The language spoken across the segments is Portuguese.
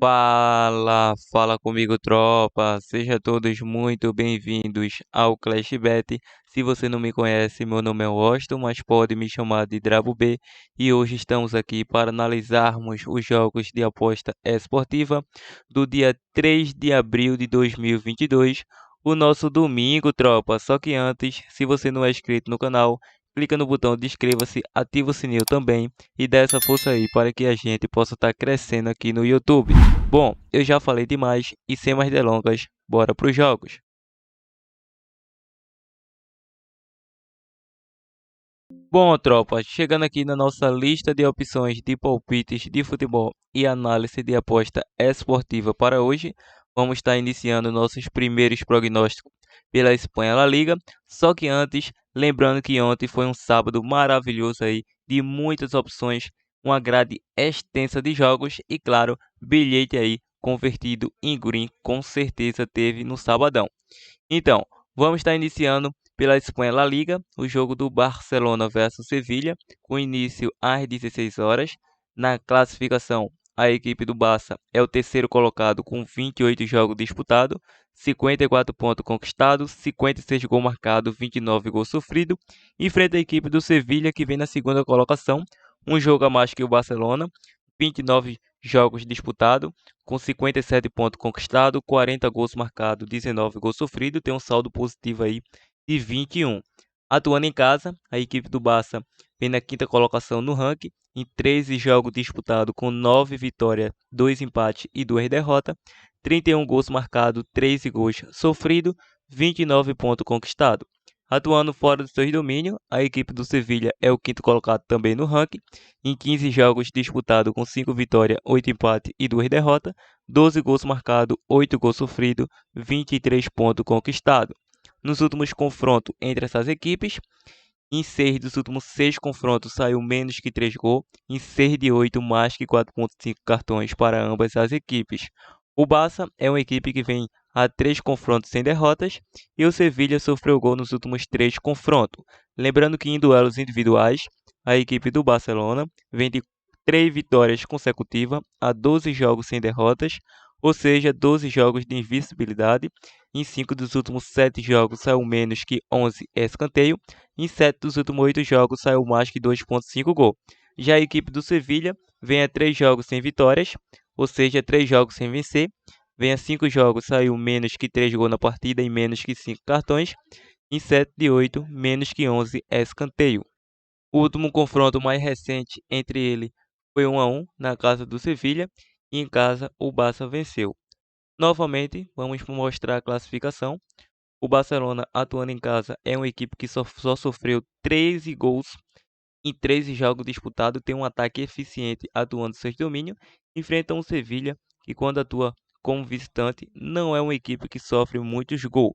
Fala comigo, tropa. Sejam todos muito bem-vindos ao Clash Bet. Se você não me conhece, meu nome é Washington, mas pode me chamar de Drabo B. E hoje estamos aqui para analisarmos os jogos de aposta esportiva do dia 3 de abril de 2022, o nosso domingo, tropa. Só que antes, se você não é inscrito no canal, clica no botão de inscreva-se, ativa o sininho também e dá essa força aí para que a gente possa estar crescendo aqui no YouTube. Bom, eu já falei demais e sem mais delongas, bora para os jogos. Bom, tropa, chegando aqui na nossa lista de opções de palpites de futebol e análise de aposta esportiva para hoje, vamos estar iniciando nossos primeiros prognósticos pela Espanha La Liga. Só que antes, lembrando que ontem foi um sábado maravilhoso aí, de muitas opções, uma grade extensa de jogos e, claro, bilhete aí convertido em green, com certeza teve no sabadão. Então, vamos estar iniciando pela Espanha La Liga, o jogo do Barcelona versus Sevilha, com início às 16 horas. Na classificação, a equipe do Barça é o terceiro colocado com 28 jogos disputados, 54 pontos conquistados, 56 gols marcados, 29 gols sofridos. Enfrenta a equipe do Sevilha, que vem na segunda colocação, um jogo a mais que o Barcelona, 29 jogos disputados, com 57 pontos conquistados, 40 gols marcados, 19 gols sofridos, tem um saldo positivo aí de 21. Atuando em casa, a equipe do Barça vem na quinta colocação no ranking, em 13 jogos disputados, com 9 vitórias, 2 empates e 2 derrotas, 31 gols marcados, 13 gols sofridos, 29 pontos conquistados. Atuando fora do seu domínio, a equipe do Sevilha é o quinto colocado também no ranking, em 15 jogos disputados com 5 vitórias, 8 empates e 2 derrotas, 12 gols marcados, 8 gols sofridos, 23 pontos conquistados. Nos últimos confrontos entre essas equipes, em 6 dos últimos 6 confrontos saiu menos que 3 gols, em 6 de 8 mais que 4,5 cartões para ambas as equipes. O Barça é uma equipe que vem a 3 confrontos sem derrotas e o Sevilha sofreu gol nos últimos 3 confrontos. Lembrando que em duelos individuais, a equipe do Barcelona vem de 3 vitórias consecutivas a 12 jogos sem derrotas, ou seja, 12 jogos de invencibilidade. Em 5 dos últimos 7 jogos saiu menos que 11 escanteio. Em 7 dos últimos 8 jogos saiu mais que 2,5 gol. Já a equipe do Sevilha vem a 3 jogos sem vitórias, ou seja, 3 jogos sem vencer. Vem a 5 jogos, saiu menos que 3 gols na partida e menos que 5 cartões. Em 7 de 8, menos que 11 escanteio. O último confronto mais recente entre ele foi 1-1 na casa do Sevilha e em casa o Barça venceu. Novamente, vamos mostrar a classificação. O Barcelona, atuando em casa, é uma equipe que só sofreu 13 gols em 13 jogos disputados, tem um ataque eficiente atuando em seus domínios. Enfrenta um Sevilha que, quando atua como visitante, não é uma equipe que sofre muitos gols.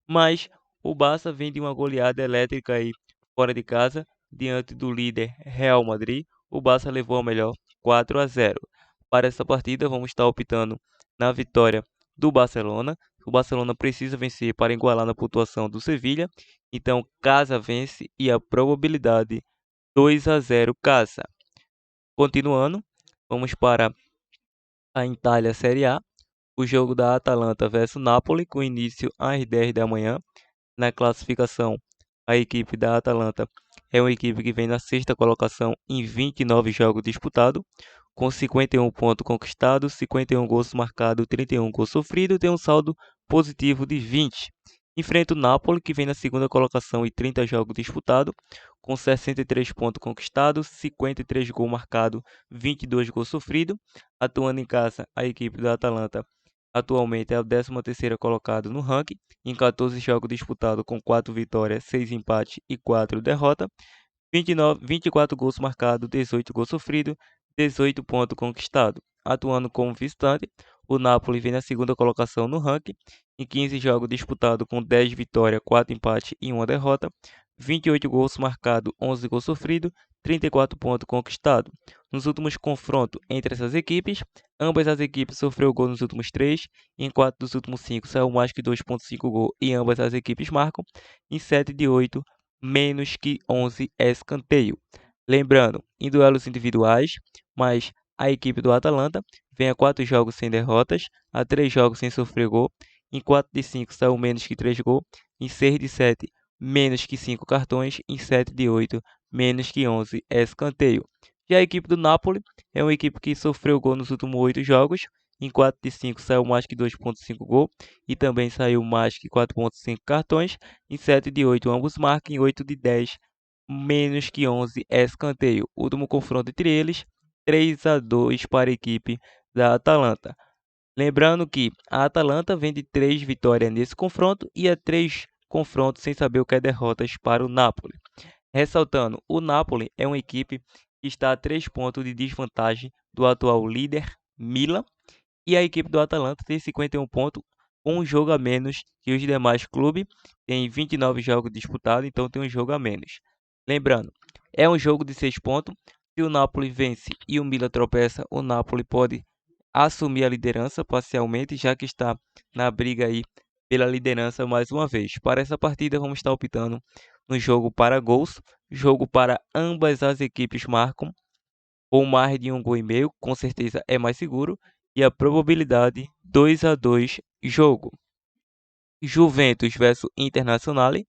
Mas o Barça vem de uma goleada elétrica aí fora de casa, diante do líder Real Madrid. O Barça levou a melhor 4-0. Para essa partida, vamos estar optando na vitória do Barcelona. O Barcelona precisa vencer para igualar na pontuação do Sevilha. Então, casa vence e a probabilidade 2-0 casa. Continuando, vamos para a Itália Série A. O jogo da Atalanta versus Napoli, com início às 10 da manhã. Na classificação, a equipe da Atalanta é uma equipe que vem na sexta colocação em 29 jogos disputados, com 51 pontos conquistados, 51 gols marcados, 31 gols sofridos, tem um saldo positivo de 20. Enfrenta o Napoli, que vem na segunda colocação em 30 jogos disputados, com 63 pontos conquistados, 53 gols marcados, 22 gols sofridos. Atuando em casa, a equipe da Atalanta atualmente é o 13º colocado no ranking, em 14 jogos disputados com 4 vitórias, 6 empates e 4 derrotas, 24 gols marcados, 18 gols sofridos, 18 pontos conquistados. Atuando como visitante, o Napoli vem na segunda colocação no ranking, em 15 jogos disputados com 10 vitórias, 4 empates e 1 derrota, 28 gols marcados, 11 gols sofridos, 34 pontos conquistados. Nos últimos confrontos entre essas equipes, ambas as equipes sofreram gol nos últimos 3, em 4 dos últimos 5 saiu mais que 2,5 gol e ambas as equipes marcam, em 7 de 8 menos que 11 escanteio. Lembrando, em duelos individuais, mas a equipe do Atalanta vem a 4 jogos sem derrotas, a 3 jogos sem sofrer gol. Em 4 de 5 saiu menos que 3 gols. Em 6 de 7, menos que 5 cartões. Em 7 de 8, menos que 11 escanteio. Já a equipe do Napoli é uma equipe que sofreu gol nos últimos 8 jogos. Em 4 de 5 saiu mais que 2,5 gol e também saiu mais que 4,5 cartões. Em 7 de 8 ambos marcam, em 8 de 10 menos que 11 escanteio. Último confronto entre eles, 3-2 para a equipe da Atalanta. Lembrando que a Atalanta vem de 3 vitórias nesse confronto e 3 confrontos sem saber o que é derrotas para o Napoli. Ressaltando, o Napoli é uma equipe que está a 3 pontos de desvantagem do atual líder Milan e a equipe do Atalanta tem 51 pontos, um jogo a menos que os demais clubes, tem 29 jogos disputados, então tem um jogo a menos. Lembrando, é um jogo de 6 pontos, se o Napoli vence e o Milan tropeça, o Napoli pode assumir a liderança parcialmente, já que está na briga aí pela liderança mais uma vez. Para essa partida vamos estar optando no jogo para gols, jogo para ambas as equipes marcam, ou mais de um gol e meio, com certeza é mais seguro, e a probabilidade 2-2 jogo. Juventus versus Internazionale,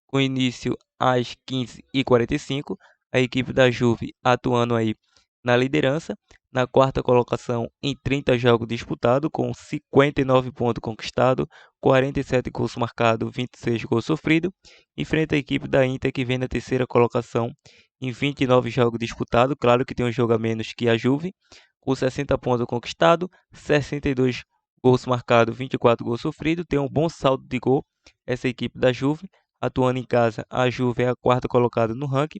com início às 15h45, a equipe da Juve atuando aí na liderança, na quarta colocação em 30 jogos disputados, com 59 pontos conquistados, 47 gols marcados, 26 gols sofridos, enfrenta a equipe da Inter que vem na terceira colocação em 29 jogos disputados, claro que tem um jogo a menos que a Juve, com 60 pontos conquistados, 62 gols marcados, 24 gols sofridos, tem um bom saldo de gol essa equipe da Juve. Atuando em casa, a Juve é a quarta colocada no ranking,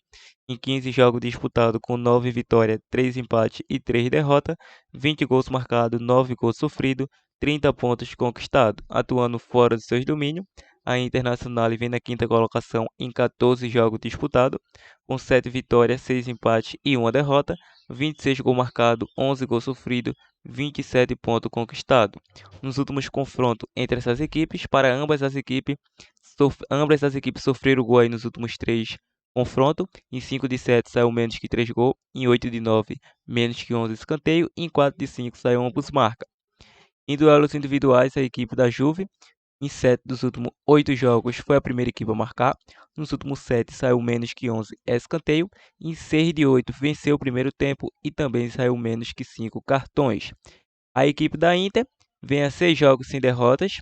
em 15 jogos disputados com 9 vitórias, 3 empates e 3 derrotas, 20 gols marcados, 9 gols sofridos, 30 pontos conquistados. Atuando fora de seus domínios, a Internazionale vem na quinta colocação em 14 jogos disputados, com 7 vitórias, 6 empates e 1 derrota, 26 gols marcados, 11 gols sofridos, 27 pontos conquistados. Nos últimos confrontos entre essas equipes, para ambas as equipes sofreram gol aí nos últimos 3 confrontos. Em 5 de 7 saiu menos que 3 gols. Em 8 de 9, menos que 11 escanteio. Em 4 de 5 saiu ambos marca. Em duelos individuais, a equipe da Juve, em 7 dos últimos 8 jogos, foi a primeira equipe a marcar. Nos últimos 7 saiu menos que 11 escanteio. Em 6 de 8 venceu o primeiro tempo e também saiu menos que 5 cartões. A equipe da Inter vem a 6 jogos sem derrotas.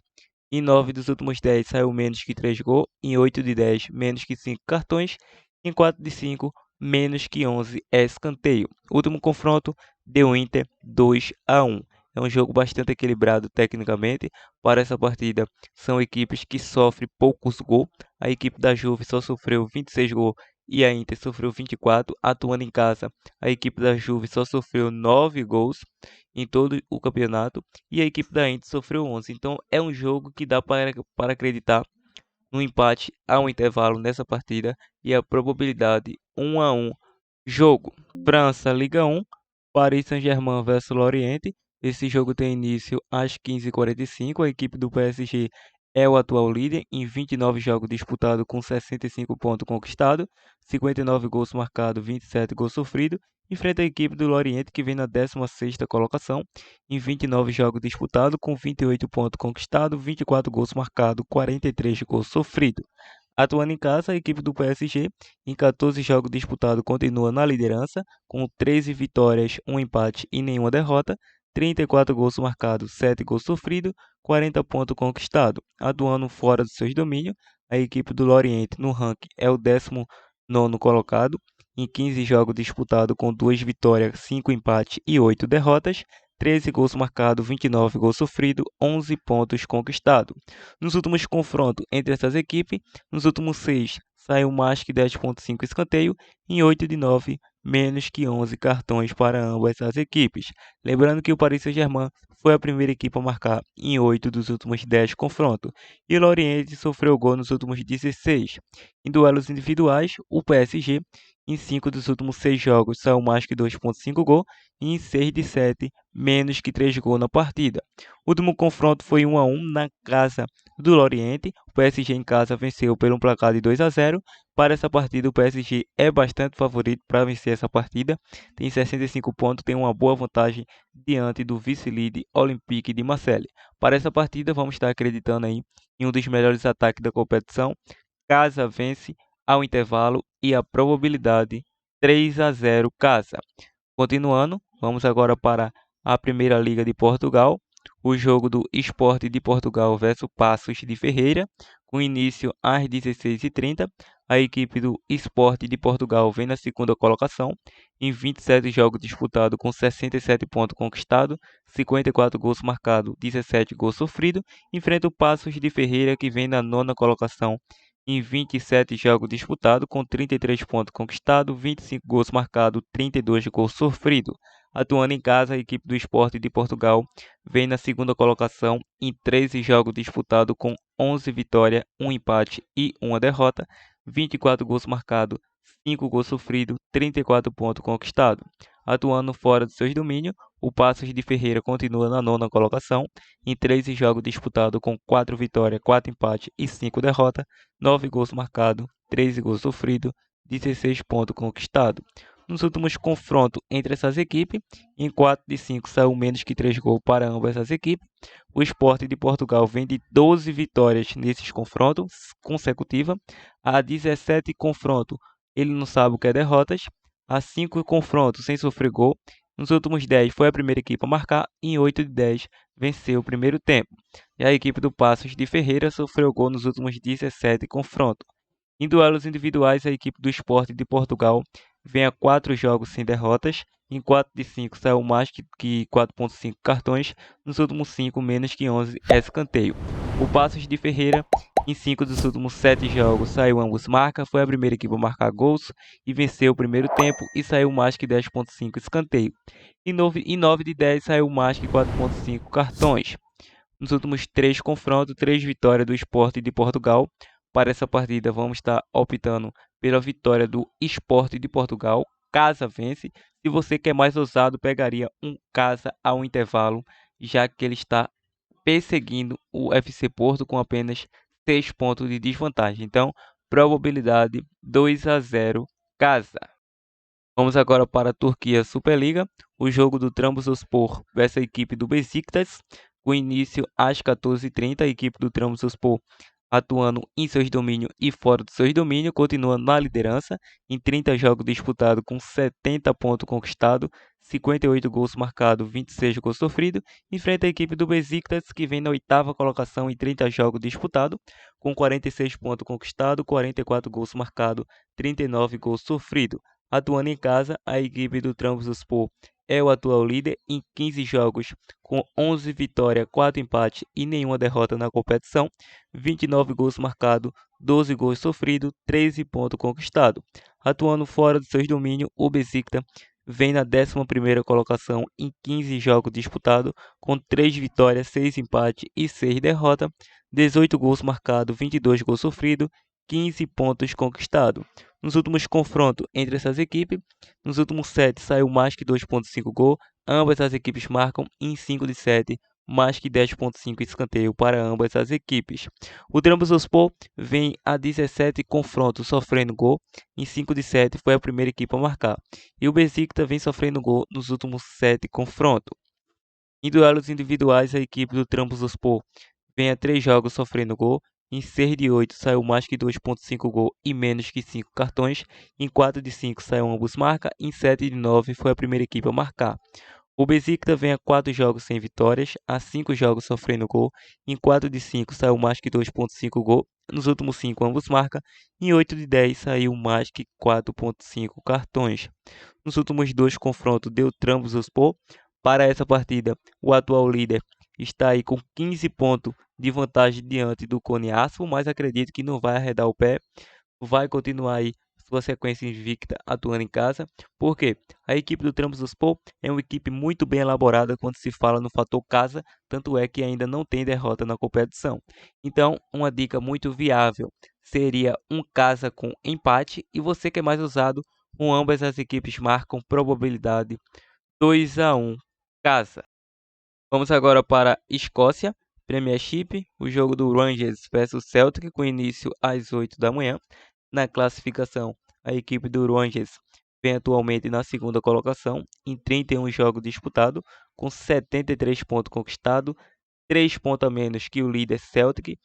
Em 9 dos últimos 10 saiu menos que 3 gols. Em 8 de 10, menos que 5 cartões. Em 4 de 5, menos que 11 escanteio. Último confronto deu Inter 2-1. É um jogo bastante equilibrado tecnicamente. Para essa partida, são equipes que sofrem poucos gols. A equipe da Juve só sofreu 26 gols e a Inter sofreu 24. Atuando em casa, a equipe da Juve só sofreu 9 gols em todo o campeonato e a equipe da Inter sofreu 11. Então é um jogo que dá para acreditar no empate a um intervalo nessa partida e a probabilidade 1-1 jogo. França, Liga 1, Paris Saint-Germain versus Lorient. Esse jogo tem início às 15h45. A equipe do PSG é o atual líder em 29 jogos disputados com 65 pontos conquistados, 59 gols marcados, 27 gols sofridos. Enfrenta a equipe do Lorient que vem na 16ª colocação em 29 jogos disputados com 28 pontos conquistados, 24 gols marcados, 43 gols sofridos. Atuando em casa, a equipe do PSG, em 14 jogos disputados, continua na liderança, com 13 vitórias, 1 empate e nenhuma derrota, 34 gols marcados, 7 gols sofridos, 40 pontos conquistados. Atuando fora dos seus domínios, a equipe do Lorient no ranking é o 19º colocado, em 15 jogos disputados com 2 vitórias, 5 empates e 8 derrotas, 13 gols marcados, 29 gols sofridos, 11 pontos conquistados. Nos últimos confrontos entre essas equipes, nos últimos 6 saiu mais que 10,5 escanteio, em 8 de 9 menos que 11 cartões para ambas as equipes. Lembrando que o Paris Saint-Germain foi a primeira equipe a marcar em 8 dos últimos 10 confrontos, e o Lorient sofreu gol nos últimos 16. Em duelos individuais, o PSG, em 5 dos últimos 6 jogos, saiu mais que 2,5 gol, e em 6 de 7, menos que 3 gols na partida. O último confronto foi 1-1 na casa do Loriente. O PSG em casa venceu pelo placar de 2-0. Para essa partida, o PSG é bastante favorito para vencer essa partida. Tem 65 pontos, tem uma boa vantagem diante do vice-líder Olympique de Marseille. Para essa partida, vamos estar acreditando aí em um dos melhores ataques da competição. Casa vence ao intervalo e a probabilidade 3-0 Casa. Continuando, vamos agora para a Primeira Liga de Portugal, o jogo do Sport de Portugal versus Paços de Ferreira, com início às 16h30. A equipe do Sport de Portugal vem na segunda colocação, em 27 jogos disputados com 67 pontos conquistados, 54 gols marcados, 17 gols sofridos. Enfrenta o Paços de Ferreira, que vem na nona colocação, em 27 jogos disputados, com 33 pontos conquistados, 25 gols marcados, 32 gols sofridos. Atuando em casa, a equipe do Sport de Portugal vem na segunda colocação em 13 jogos disputados, com 11 vitórias, 1 empate e 1 derrota, 24 gols marcados, 5 gols sofridos, 34 pontos conquistados. Atuando fora de seus domínios, o Paços de Ferreira continua na nona colocação, em 13 jogos disputados, com 4 vitórias, 4 empates e 5 derrotas, 9 gols marcados, 13 gols sofridos, 16 pontos conquistados. Nos últimos confrontos entre essas equipes, em 4 de 5 saiu menos que 3 gols para ambas as equipes. O Sport de Portugal vem de 12 vitórias nesses confrontos consecutivos. A 17 confrontos, ele não sabe o que é derrotas. A 5 confrontos sem sofrer gol. Nos últimos 10 foi a primeira equipe a marcar. E em 8 de 10 venceu o primeiro tempo. E a equipe do Paços de Ferreira sofreu gol nos últimos 17 confrontos. Em duelos individuais, a equipe do Sport de Portugal vem a 4 jogos sem derrotas. Em 4 de 5 saiu mais que 4,5 cartões. Nos últimos 5, menos que 11 escanteio. O Paços de Ferreira, em 5 dos últimos 7 jogos, saiu ambos marca. Foi a primeira equipe a marcar gols e venceu o primeiro tempo e saiu mais que 10,5 escanteio. Em 9 de 10 saiu mais que 4,5 cartões. Nos últimos 3 confrontos, 3 vitórias do Sport de Portugal. Para essa partida, vamos estar optando pela vitória do Sport de Portugal. Casa vence. Se você quer mais ousado, pegaria um Casa ao intervalo, já que ele está perseguindo o FC Porto com apenas 6 pontos de desvantagem. Então, probabilidade 2-0 Casa. Vamos agora para a Turquia Superliga, o jogo do Trabzonspor versus a equipe do Beşiktaş, com início às 14h30. A equipe do Trabzonspor, atuando em seus domínios e fora de seus domínios, continua na liderança, em 30 jogos disputados com 70 pontos conquistados, 58 gols marcados, 26 gols sofridos. Enfrenta a equipe do Beşiktaş, que vem na oitava colocação em 30 jogos disputados, com 46 pontos conquistados, 44 gols marcados, 39 gols sofridos. Atuando em casa, a equipe do Trabzonspor é o atual líder em 15 jogos, com 11 vitórias, 4 empates e nenhuma derrota na competição, 29 gols marcados, 12 gols sofridos, 13 pontos conquistados. Atuando fora de seus domínios, o Beşiktaş vem na 11ª colocação em 15 jogos disputados, com 3 vitórias, 6 empates e 6 derrotas, 18 gols marcados, 22 gols sofridos, 15 pontos conquistados. Nos últimos confrontos entre essas equipes, nos últimos 7 saiu mais que 2,5 gol. Ambas as equipes marcam em 5 de 7, mais que 10,5 escanteio para ambas as equipes. O Trabzonspor vem a 17 confrontos sofrendo gol. Em 5 de 7 foi a primeira equipe a marcar. E o Beşiktaş vem sofrendo gol nos últimos 7 confrontos. Em duelos individuais, a equipe do Trabzonspor vem a 3 jogos sofrendo gol. Em 6 de 8 saiu mais que 2,5 gol e menos que 5 cartões. Em 4 de 5 saiu ambos marca. Em 7 de 9 foi a primeira equipe a marcar. O Beşiktaş vem a 4 jogos sem vitórias, a 5 jogos sofrendo gol. Em 4 de 5 saiu mais que 2,5 gol. Nos últimos 5 ambos marca. Em 8 de 10 saiu mais que 4,5 cartões. Nos últimos 2 confrontos deu Trabzonspor. Para essa partida, o atual líder está aí com 15 pontos de vantagem diante do Konyaspor, mas acredito que não vai arredar o pé, vai continuar aí sua sequência invicta atuando em casa, porque a equipe do Trabzonspor é uma equipe muito bem elaborada quando se fala no fator casa, tanto é que ainda não tem derrota na competição. Então, uma dica muito viável seria um casa com empate, e você que é mais usado, com ambas as equipes marcam, probabilidade 2-1 casa. Vamos agora para Escócia. Premiership, o jogo do Rangers versus Celtic, com início às 8 da manhã. Na classificação, a equipe do Rangers vem atualmente na segunda colocação, em 31 jogos disputados, com 73 pontos conquistados, 3 pontos a menos que o líder Celtic,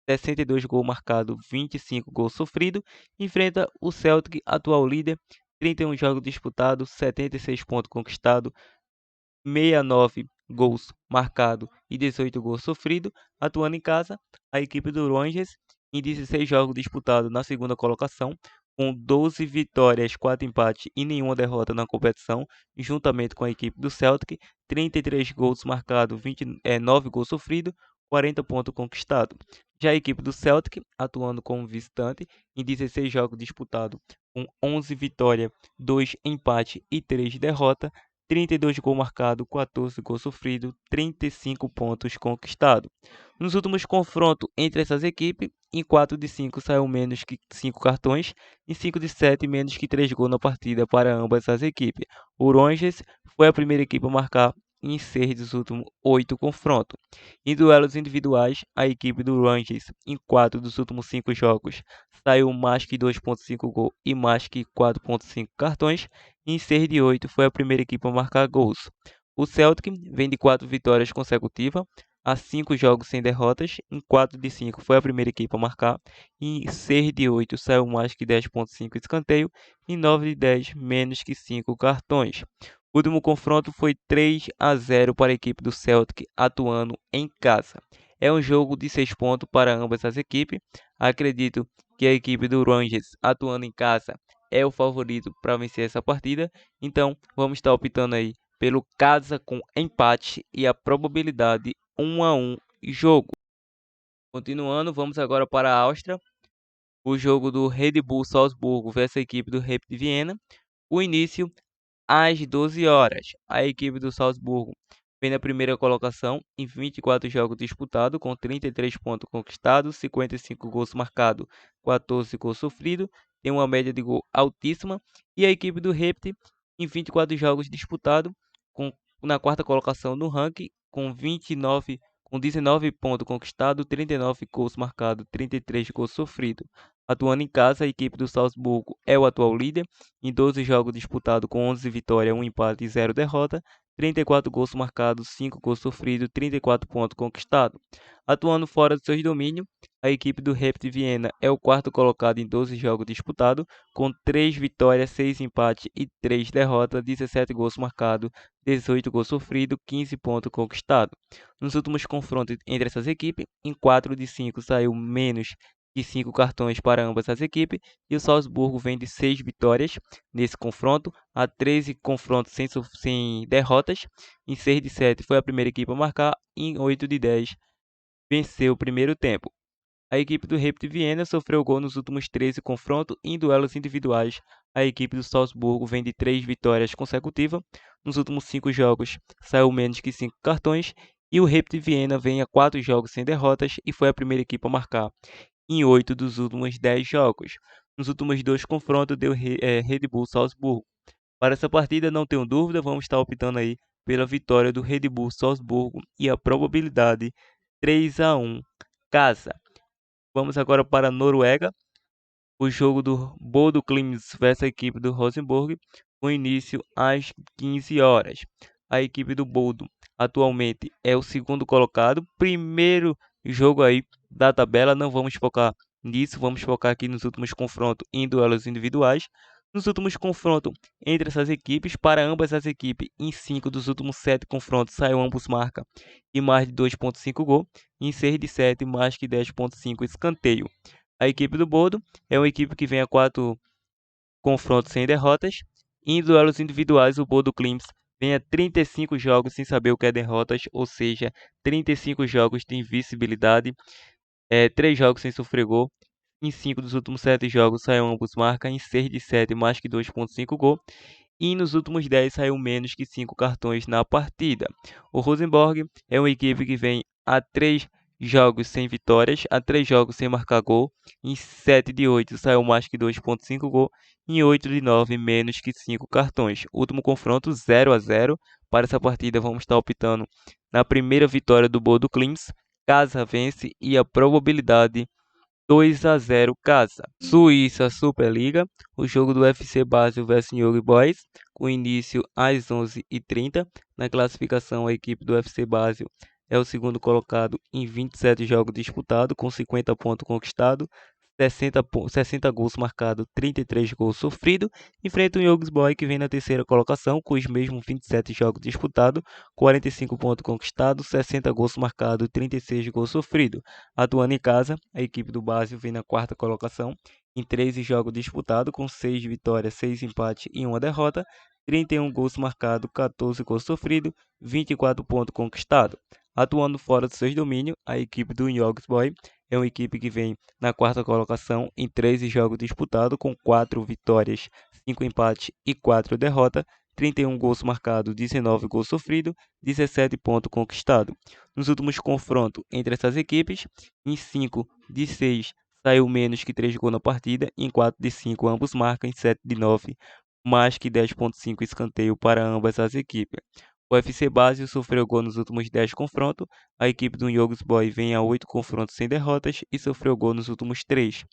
62 gols marcados, 25 gols sofridos. Enfrenta o Celtic, atual líder, 31 jogos disputados, 76 pontos conquistados, 69 gols marcados e 18 gols sofridos. Atuando em casa, a equipe do Rangers, em 16 jogos disputados na segunda colocação, com 12 vitórias, 4 empates e nenhuma derrota na competição, juntamente com a equipe do Celtic, 33 gols marcados, 29 gols sofridos, 40 pontos conquistados. Já a equipe do Celtic, atuando como visitante, em 16 jogos disputados, com 11 vitórias, 2 empates e 3 derrotas, 32 gols marcados, 14 gols sofridos, 35 pontos conquistados. Nos últimos confrontos entre essas equipes, em 4 de 5 saiu menos que 5 cartões, em 5 de 7 menos que 3 gols na partida para ambas as equipes. O Rangers foi a primeira equipe a marcar em 6 dos últimos 8 confrontos. Em duelos individuais, a equipe do Rangers, em 4 dos últimos 5 jogos, saiu mais que 2.5 gols e mais que 4.5 cartões. Em 6 de 8 foi a primeira equipe a marcar gols. O Celtic vem de 4 vitórias consecutivas, há 5 jogos sem derrotas. Em 4 de 5 foi a primeira equipe a marcar. Em 6 de 8 saiu mais que 10.5 escanteio. Em 9 de 10 menos que 5 cartões. O último confronto foi 3-0 para a equipe do Celtic, atuando em casa. É um jogo de 6 pontos para ambas as equipes. Acredito que a equipe do Rangers, atuando em casa, é o favorito para vencer essa partida. Então, vamos estar optando aí pelo casa com empate e a probabilidade 1-1 jogo. Continuando, vamos agora para a Áustria. O jogo do Red Bull Salzburgo versus a equipe do Rapid Viena. O início às 12 horas. A equipe do Salzburgo vem na primeira colocação em 24 jogos disputados, com 33 pontos conquistados, 55 gols marcados, 14 gols sofridos, tem uma média de gol altíssima. E a equipe do Rapid, em 24 jogos disputados, na quarta colocação no ranking, com 19 pontos conquistados, 39 gols marcados, 33 gols sofridos. Atuando em casa, a equipe do Salzburgo é o atual líder, em 12 jogos disputados com 11 vitórias, 1 empate e 0 derrota, 34 gols marcados, 5 gols sofridos, 34 pontos conquistados. Atuando fora de seus domínios, a equipe do Rapid Viena é o quarto colocado em 12 jogos disputados, com 3 vitórias, 6 empates e 3 derrotas, 17 gols marcados, 18 gols sofridos, 15 pontos conquistados. Nos últimos confrontos entre essas equipes, em 4 de 5 saiu menos de 5 cartões para ambas as equipes, e o Salzburgo vem de 6 vitórias nesse confronto, há 13 confrontos sem derrotas. Em 6 de 7 foi a primeira equipe a marcar, em 8 de 10 venceu o primeiro tempo. A equipe do Rapid Viena sofreu gol nos últimos 13 confrontos e em duelos individuais. A equipe do Salzburgo vem de 3 vitórias consecutivas. Nos últimos 5 jogos saiu menos que 5 cartões, e o Rapid Viena vem a 4 jogos sem derrotas e foi a primeira equipe a marcar em 8 dos últimos 10 jogos. Nos últimos 2 confrontos deu Red Bull Salzburgo. Para essa partida, não tenho dúvida, vamos estar optando aí pela vitória do Red Bull Salzburgo e a probabilidade 3-1 casa. Vamos agora para a Noruega. O jogo do Bodo Glimt versus a equipe do Rosenborg, com início às 15 horas. A equipe do Bodo atualmente é o segundo colocado, primeiro jogo aí da tabela. Não vamos focar nisso, vamos focar aqui nos últimos confrontos em duelos individuais. Nos últimos confrontos entre essas equipes, para ambas as equipes, em 5 dos últimos 7 confrontos, saiu ambos marca e mais de 2.5 gol. Em 6 de 7, mais que 10.5 escanteio. A equipe do Bodo é uma equipe que vem a 4 confrontos sem derrotas. Em duelos individuais, o Bodo Glimt vem a 35 jogos sem saber o que é derrotas, ou seja, 35 jogos de invencibilidade, 3 jogos sem sofrer gol. Em 5 dos últimos 7 jogos saiu ambos marca, em 6 de 7 mais que 2.5 gol. E nos últimos 10 saiu menos que 5 cartões na partida. O Rosenborg é uma equipe que vem a 3 jogos sem vitórias, a 3 jogos sem marcar gol. Em 7 de 8 saiu mais que 2.5 gol. Em 8 de 9 menos que 5 cartões. Último confronto 0-0. Para essa partida vamos estar optando na primeira vitória do Bodo Glimt, casa vence e a probabilidade 2-0 casa. Suíça Superliga, o jogo do FC Basel vs Young Boys, com início às 11h30. Na classificação, a equipe do FC Basel é o segundo colocado em 27 jogos disputados, com 50 pontos conquistados, 60 gols marcados, 33 gols sofridos. Enfrenta o Young Boys, que vem na terceira colocação, com os mesmos 27 jogos disputados, 45 pontos conquistados, 60 gols marcados, 36 gols sofridos. Atuando em casa, a equipe do Basel vem na quarta colocação, em 13 jogos disputados, com 6 vitórias, 6 empates e 1 derrota, 31 gols marcados, 14 gols sofridos, 24 pontos conquistados. Atuando fora dos seus domínios, a equipe do Young Boys é uma equipe que vem na quarta colocação em 13 jogos disputados, com 4 vitórias, 5 empates e 4 derrotas, 31 gols marcados, 19 gols sofridos, 17 pontos conquistados. Nos últimos confrontos entre essas equipes, em 5 de 6 saiu menos que 3 gols na partida, em 4 de 5 ambos marcam, em 7 de 9 mais que 10,5 escanteio para ambas as equipes. O FC Basel sofreu gol nos últimos 10 confrontos, a equipe do Young Boys vem a 8 confrontos sem derrotas e sofreu gol nos últimos 3.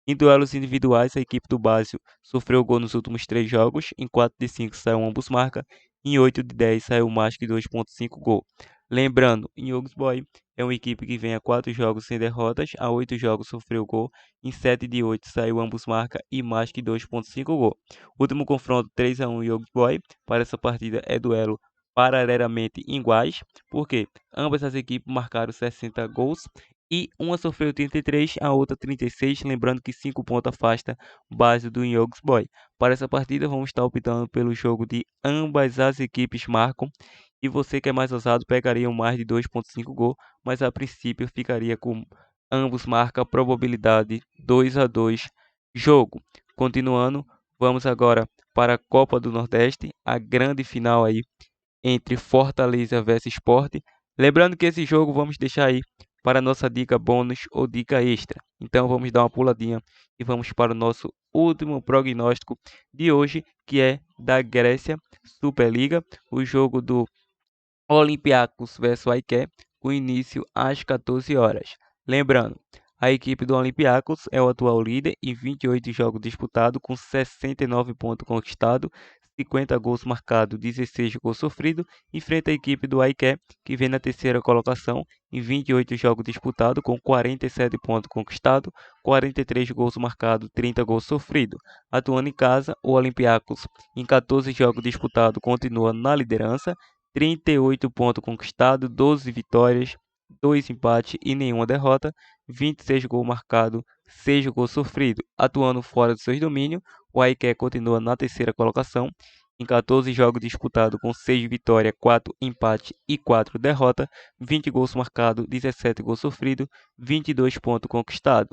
Em duelos individuais, a equipe do Basel sofreu gol nos últimos 3 jogos, em 4 de 5 saiu ambos marca, em 8 de 10 saiu mais que 2,5 gol. Lembrando, o Young Boys é uma equipe que vem a 4 jogos sem derrotas, a 8 jogos sofreu gol, em 7 de 8 saiu ambos marca e mais que 2,5 gol. Último confronto 3-1 Young Boys. Para essa partida é duelo paralelamente iguais, porque ambas as equipes marcaram 60 gols e uma sofreu 33, a outra 36, lembrando que 5 pontos afasta base do Young Boys. Para essa partida vamos estar optando pelo jogo de ambas as equipes marcam, e você que é mais ousado pegaria mais de 2,5 gol, mas a princípio ficaria com ambos marca, probabilidade 2-2 jogo. Continuando, vamos agora para a Copa do Nordeste, a grande final aí entre Fortaleza vs Sport. Lembrando que esse jogo vamos deixar aí para a nossa dica bônus ou dica extra. Então vamos dar uma puladinha e vamos para o nosso último prognóstico de hoje, que é da Grécia Superliga, o jogo do Olympiacos vs AEK, com início às 14 horas. Lembrando, a equipe do Olympiacos é o atual líder em 28 jogos disputados, com 69 pontos conquistados, 50 gols marcados, 16 gols sofridos. Enfrenta a equipe do AEK, que vem na terceira colocação em 28 jogos disputados, com 47 pontos conquistados, 43 gols marcados, 30 gols sofridos. Atuando em casa, o Olympiacos, em 14 jogos disputados, continua na liderança, 38 pontos conquistados, 12 vitórias, 2 empates e nenhuma derrota, 26 gols marcados, 6 gols sofridos. Atuando fora dos seus domínios, o AEK continua na terceira colocação, em 14 jogos disputados, com 6 vitórias, 4 empates e 4 derrotas, 20 gols marcados, 17 gols sofridos, 22 pontos conquistados.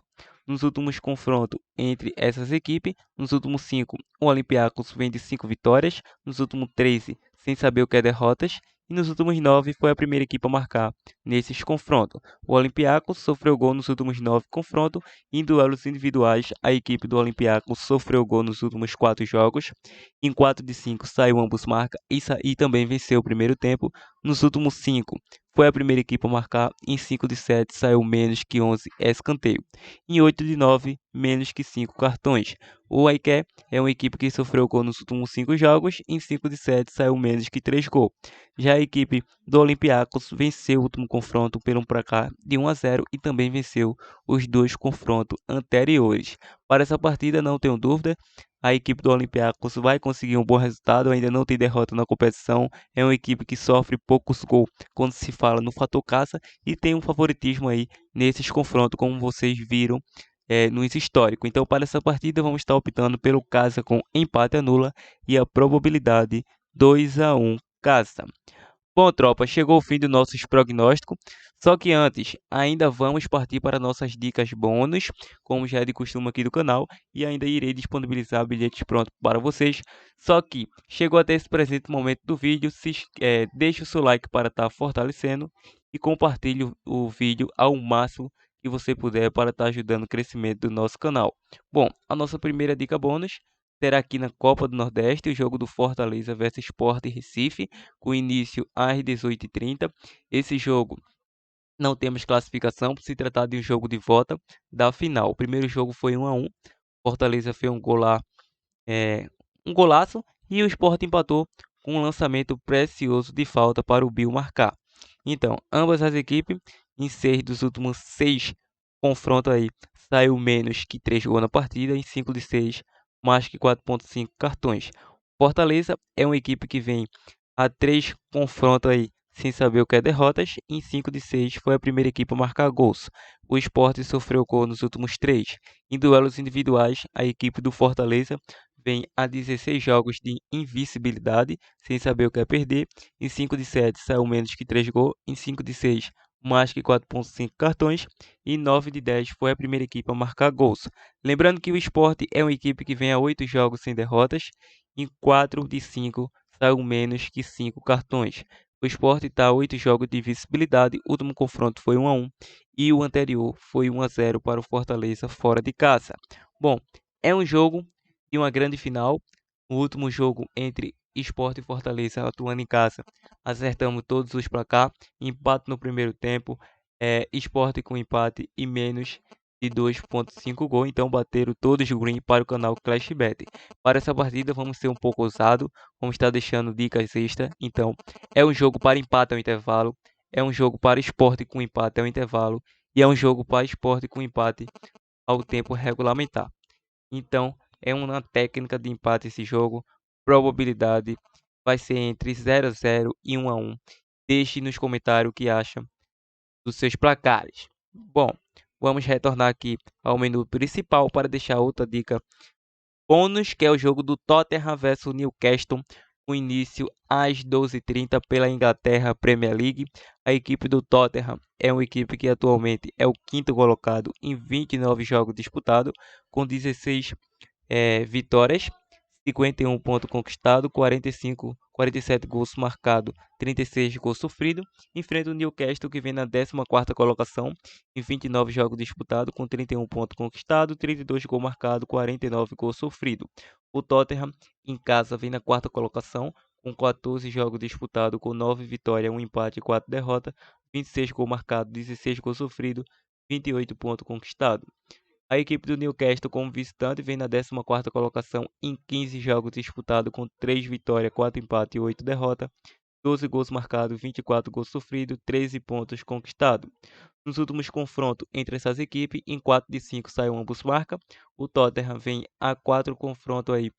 Nos últimos confrontos entre essas equipes, nos últimos 5, o Olympiacos vem de 5 vitórias, nos últimos 13, sem saber o que é derrotas, e nos últimos 9 foi a primeira equipe a marcar nesses confrontos. O Olympiacos sofreu gol nos últimos 9 confrontos, e em duelos individuais, a equipe do Olympiacos sofreu gol nos últimos 4 jogos, em 4 de 5 saiu ambos marca e também venceu o primeiro tempo. Nos últimos 5, foi a primeira equipe a marcar, em 5 de 7 saiu menos que 11 escanteio, em 8 de 9 menos que 5 cartões. O AEK é uma equipe que sofreu gol nos últimos 5 jogos, em 5 de 7 saiu menos que 3 gols. Já a equipe do Olympiacos venceu o último confronto por um placar de 1-0 e também venceu os 2 confrontos anteriores. Para essa partida, não tenho dúvida, a equipe do Olympiacos vai conseguir um bom resultado, ainda não tem derrota na competição, é uma equipe que sofre poucos gols quando se fala no fator caça e tem um favoritismo aí nesses confrontos, como vocês viram nos históricos. Então, para essa partida, vamos estar optando pelo casa com empate anula e a probabilidade 2-1 casa. Bom, tropa, chegou o fim do nosso prognóstico, só que antes, ainda vamos partir para nossas dicas bônus, como já é de costume aqui do canal, e ainda irei disponibilizar bilhetes prontos para vocês. Só que, chegou até esse presente momento do vídeo, deixe o seu like para estar fortalecendo e compartilhe o vídeo ao máximo que você puder para estar ajudando o crescimento do nosso canal. Bom, a nossa primeira dica bônus será aqui na Copa do Nordeste, o jogo do Fortaleza versus Sport Recife, com início às 18h30. Esse jogo não temos classificação por se tratar de um jogo de volta da final. O primeiro jogo foi 1-1. Fortaleza fez um golaço e o Sport empatou com um lançamento precioso de falta para o Bill marcar. Então, ambas as equipes, em 6 dos últimos 6 confrontos aí, saiu menos que 3 gols na partida, em 5 de 6, mais que 4,5 cartões. Fortaleza é uma equipe que vem a 3 confrontos aí, sem saber o que é derrotas, em 5 de 6 foi a primeira equipe a marcar gols. O Sport sofreu gol nos últimos 3. Em duelos individuais, a equipe do Fortaleza vem a 16 jogos de invencibilidade, sem saber o que é perder. Em 5 de 7 saiu menos que 3 gols. Em 5 de 6, mais que 4,5 cartões. E 9 de 10 foi a primeira equipe a marcar gols. Lembrando que o Sport é uma equipe que vem a 8 jogos sem derrotas. Em 4 de 5 saiu menos que 5 cartões. O Sport está a 8 jogos de invencibilidade. O último confronto foi 1-1 e o anterior foi 1-0 para o Fortaleza fora de casa. Bom, é um jogo de uma grande final. O último jogo entre Sport e Fortaleza, atuando em casa, acertamos todos os placar. Empate no primeiro tempo, Sport com empate e menos de 2,5 gols. Então bateram todos os green para o canal ClashBet. Para essa partida vamos ser um pouco ousado, vamos estar deixando dicas extras. Então é um jogo para empate ao intervalo, é um jogo para Sport com empate ao intervalo e é um jogo para Sport com empate ao tempo regulamentar. Então é uma técnica de empate esse jogo. Probabilidade vai ser entre 0-0 e 1-1. Deixe nos comentários o que acha dos seus placares. Bom, vamos retornar aqui ao menu principal para deixar outra dica bônus, que é o jogo do Tottenham versus Newcastle, com início às 12h30 pela Inglaterra Premier League. A equipe do Tottenham é uma equipe que atualmente é o quinto colocado em 29 jogos disputados, com 16 vitórias, 51 pontos conquistados, 47 gols marcados, 36 gols sofridos. Enfrenta o Newcastle, que vem na 14ª colocação, em 29 jogos disputados, com 31 pontos conquistados, 32 gols marcados, 49 gols sofridos. O Tottenham, em casa, vem na 4ª colocação, com 14 jogos disputados, com 9 vitórias, 1 empate e 4 derrotas, 26 gols marcados, 16 gols sofridos, 28 pontos conquistados. A equipe do Newcastle, como visitante, vem na 14ª colocação em 15 jogos disputados, com 3 vitórias, 4 empates e 8 derrotas, 12 gols marcados, 24 gols sofridos, 13 pontos conquistados. Nos últimos confrontos entre essas equipes, em 4 de 5 saiu ambos marca. O Tottenham vem a 4 confrontos aí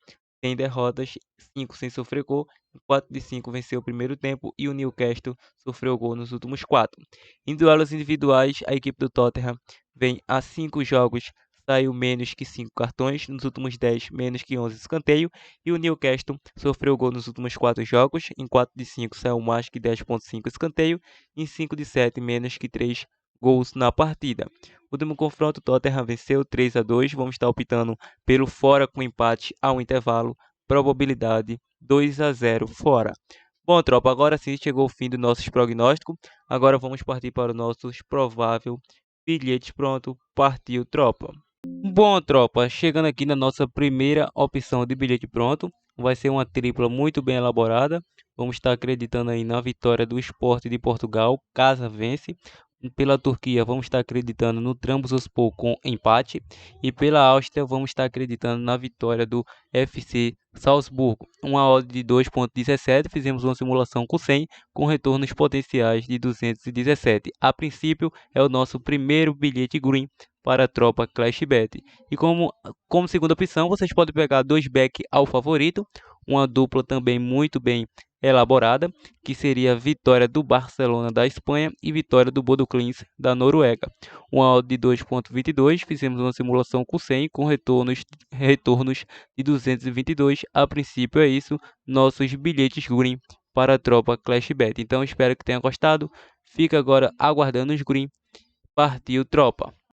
sem derrotas, 5 sem sofrer gol. Em 4 de 5 venceu o primeiro tempo e o Newcastle sofreu gol nos últimos 4. Em duelos individuais, a equipe do Tottenham vem a 5 jogos, saiu menos que 5 cartões, nos últimos 10 menos que 11 escanteio, e o Newcastle sofreu gol nos últimos 4 jogos, em 4 de 5 saiu mais que 10,5 escanteio, em 5 de 7 menos que 3 gols na partida. O último confronto, Tottenham venceu 3-2, vamos estar optando pelo fora com empate ao intervalo, probabilidade 2-0 fora. Bom, tropa, agora sim chegou o fim do nosso prognóstico. Agora vamos partir para o nosso provável bilhete. Pronto, partiu, tropa. Bom, tropa, chegando aqui na nossa primeira opção de bilhete pronto, vai ser uma tripla muito bem elaborada. Vamos estar acreditando aí na vitória do Sport de Portugal, caso vence. Pela Turquia, vamos estar acreditando no Trabzonspor com empate. E pela Áustria, vamos estar acreditando na vitória do FC Salzburgo. Uma odd de 2,17. Fizemos uma simulação com 100, com retornos potenciais de 217. A princípio, é o nosso primeiro bilhete green para a tropa ClashBet. E como segunda opção, vocês podem pegar 2 back ao favorito, uma dupla também muito bem elaborada, que seria a vitória do Barcelona da Espanha e vitória do Bodo Glimt da Noruega. Uma odd de 2,22, fizemos uma simulação com 100, com retornos de 222. A princípio é isso, nossos bilhetes green para a tropa ClashBet. Então espero que tenha gostado. Fica agora aguardando os green. Partiu, tropa!